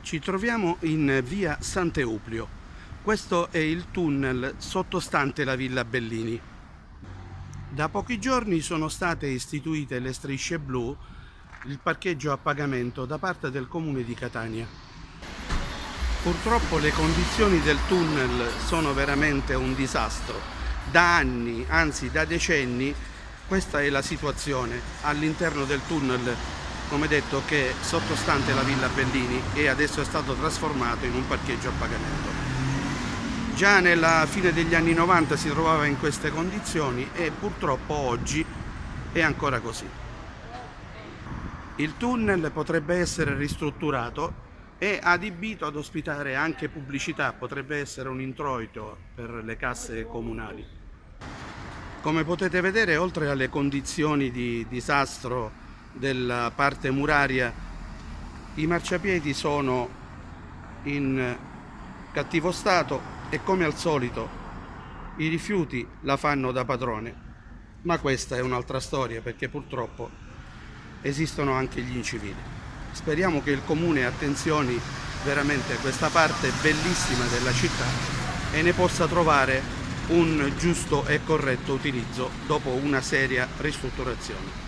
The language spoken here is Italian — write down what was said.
Ci troviamo in via Sant'Euplio. Questo è il tunnel sottostante la Villa Bellini. Da pochi giorni sono state istituite le strisce blu, il parcheggio a pagamento da parte del comune di Catania. Purtroppo le condizioni del tunnel sono veramente un disastro. Da anni, anzi da decenni, questa è la situazione all'interno del tunnel, come detto, che è sottostante la Villa Bellini e adesso è stato trasformato in un parcheggio a pagamento. Già nella fine degli anni 90 si trovava in queste condizioni e purtroppo oggi è ancora così. Il tunnel potrebbe essere ristrutturato e adibito ad ospitare anche pubblicità, potrebbe essere un introito per le casse comunali. Come potete vedere, oltre alle condizioni di disastro della parte muraria, i marciapiedi sono in cattivo stato e, come al solito, i rifiuti la fanno da padrone. Ma questa è un'altra storia, perché purtroppo esistono anche gli incivili. Speriamo che il comune attenzioni veramente a questa parte bellissima della città e ne possa trovare un giusto e corretto utilizzo dopo una seria ristrutturazione.